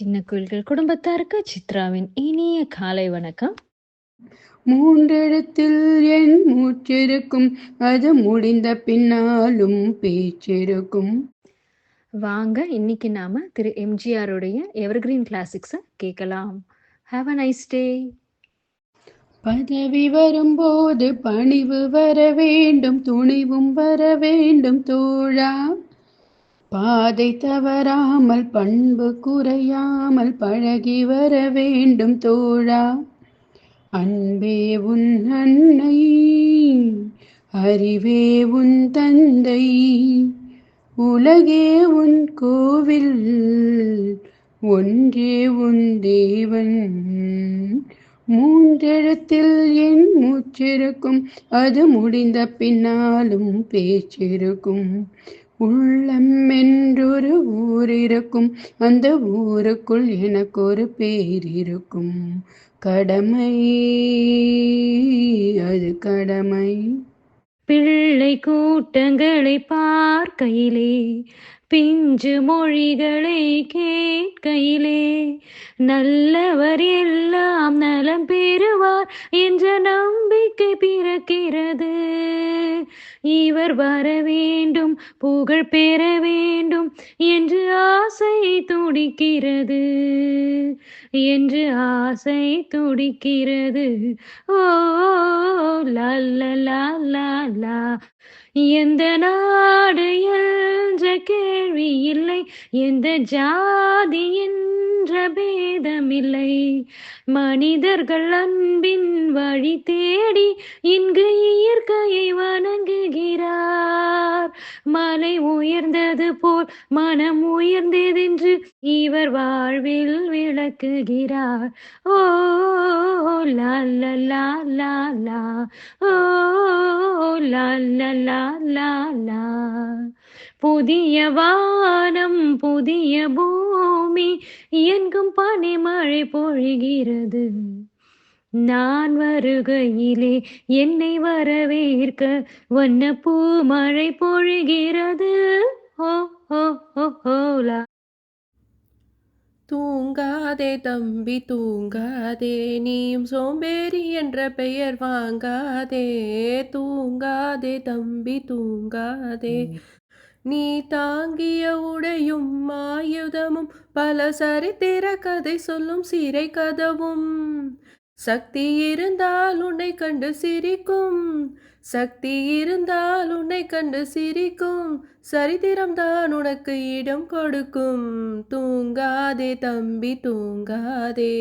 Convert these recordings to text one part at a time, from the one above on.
சின்ன குயில்கள் குடும்பத்தாருக்கு சித்ராவின் இனிய காலை வணக்கம். மூன்றெழுத்தில் என் மூச்சிருக்கும், அது முடிந்த பின்னாலும் பேச்சிருக்கும். வாங்க இன்னைக்கு நாம திரு எம்ஜிஆருடைய எவர்கிரீன் கிளாசிக்ஸை கேட்கலாம். Have a nice day. பதவி வரும்போது பணிவு வர வேண்டும், துணிவும் வர வேண்டும் தோழா. பாதை தவறாமல் பண்பு குறையாமல் பழகி வர வேண்டும் தோழா. அன்பே உன் அன்னை, அறிவே உன் தந்தை, உலகே உன் கோவில், ஒன்றே உன் தேவன். மூன்றெழுத்தில் என் மூச்சிருக்கும், அது முடிந்த பின்னாலும் பேச்சிருக்கும். உள்ளம் என்றொரு ஊர் இருக்கும், அந்த ஊருக்குள் எனக்கு ஒரு பேர் இருக்கும். கடமை, அது கடமை. பிள்ளை கூட்டங்களை பார்க்கையிலே, பிஞ்சு மொழிகளை கேட்கையிலே, நல்லவர் எல்லாம் நலம் பெறுவார் என்ற நம்பிக்கை பிறக்கிறது. இவர் வர வேண்டும், புகழ் பெற வேண்டும் என்று ஆசை துடிக்கிறது, என்று ஆசை துடிக்கிறது. ஓ லா லா லா லா லா. எந்த நாடு என்ற கேள்வி இல்லை, எந்த ஜாதி என்ற பேதமில்லை. மனிதர்கள் அன்பின் வழி தேடி இங்கு இயற்கையை வணங்குகிறார். மலை உயர்ந்தது போல் மனம் உயர்ந்ததென்று இவர் வாழ்வில் விளக்குகிறார். ஓ லா லா லா லா லா. ஓ லா லா லா லா லா. புதிய வானம் புதிய பூமி எங்கும் பனிமழை பொழிகிறது. நான் வருகையிலே என்னை வரவேற்க வண்ண பூ மழை பொழிகிறது. ஓ ஓ ஓ ஓலா. தூங்காதே தம்பி தூங்காதே, நீயும் சோம்பேறி என்ற பெயர் வாங்காதே. தூங்காதே தம்பி தூங்காதே, நீ தாங்கிய உடையும் ஆயுதமும் பல சரித்திர கதை சொல்லும் சிறை கதவும். சக்தி இருந்தால் உன்னை கண்டு சிரிக்கும், சக்தி இருந்தால் உன்னை கண்டு சிரிக்கும், சரித்திரம்தான் உனக்கு இடம் கொடுக்கும். தூங்காதே தம்பி தூங்காதே,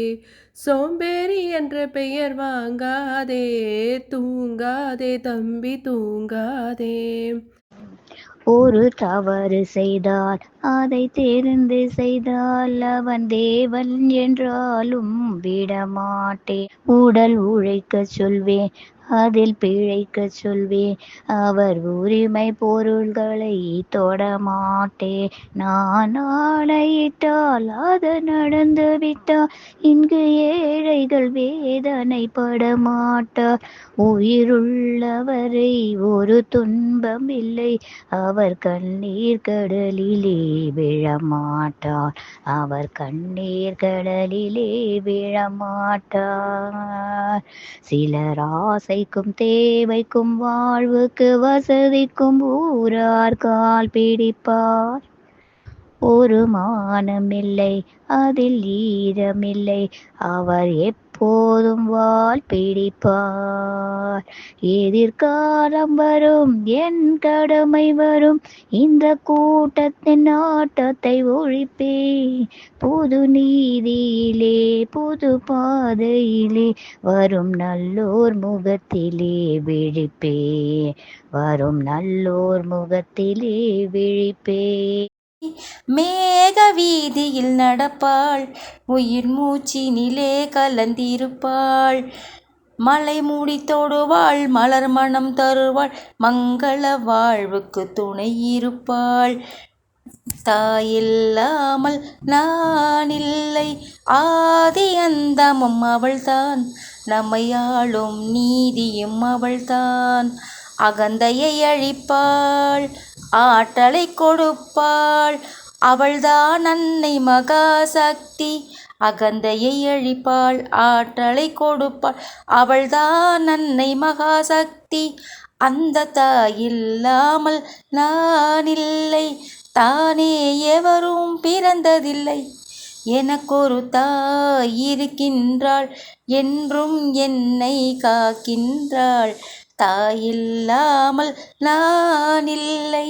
சோம்பேறி என்ற பெயர் வாங்காதே. தூங்காதே தம்பி தூங்காதே. ஒரு தவறு செய்தால் அதை தெரிந்து செய்தால் அவன் தேவன் என்றாலும் விடமாட்டேன். உடல் உழைக்க சொல்வேன், அதில் பிழைக்க சொல்வேன், அவர் உரிமை பொருள்களை தொடமாட்டேன். நான் ஆணையிட்டால் அது நடந்து விட்டால் இங்கு ஏழைகள் வேதனைப்பட மாட்டார். உயிருள்ளவரை ஒரு துன்பம் இல்லை, அவர் கண்ணீர் கடலிலே விழமாட்டார், அவர் கண்ணீர் கடலிலே விழமாட்டார். சிலர் ஆசைக்கும் தேவைக்கும் வாழ்வுக்கு வசதிக்கும் ஊரார் கால் பிடிப்பார். ஒரு மானமில்லை, அதில் ஈரமில்லை, அவர் எப்போதும் வால் பிடிப்பார். எதிர்காலம் வரும், என் கடமை வரும், இந்த கூட்டத்தின் ஆட்டத்தை ஒழிப்பேன். புது நீதியிலே புது பாதையிலே வரும் நல்லோர் முகத்திலே விழிப்பேன், வரும் நல்லோர் முகத்திலே விழிப்பேன். மேக வீதியில் நடப்பாள், உயிர் மூச்சினிலே கலந்திருப்பாள். மலை மூடி தொடுவாள், மலர் மனம் தருவாள், மங்கள வாழ்வுக்கு துணை இருப்பாள். தாயில்லாமல் நான் இல்லை, ஆதி அந்தமும் அவள்தான், நம்மை ஆளும் நீதியும் அவள்தான். அகந்தையை அழிப்பாள், ஆற்றலை கொடுப்பாள், அவள்தான் அன்னை மகாசக்தி, அகந்தையை அழிப்பாள், ஆற்றலை கொடுப்பாள். அவள்தான் அன்னை மகாசக்தி, அந்த தாய் இல்லாமல் நான் இல்லை, தானே எவரும் பிறந்ததில்லை. எனக்கொரு தாய் இருக்கின்றாள், என்றும் என்னை காக்கின்றாள், தாயில்லாமல் நான் இல்லை.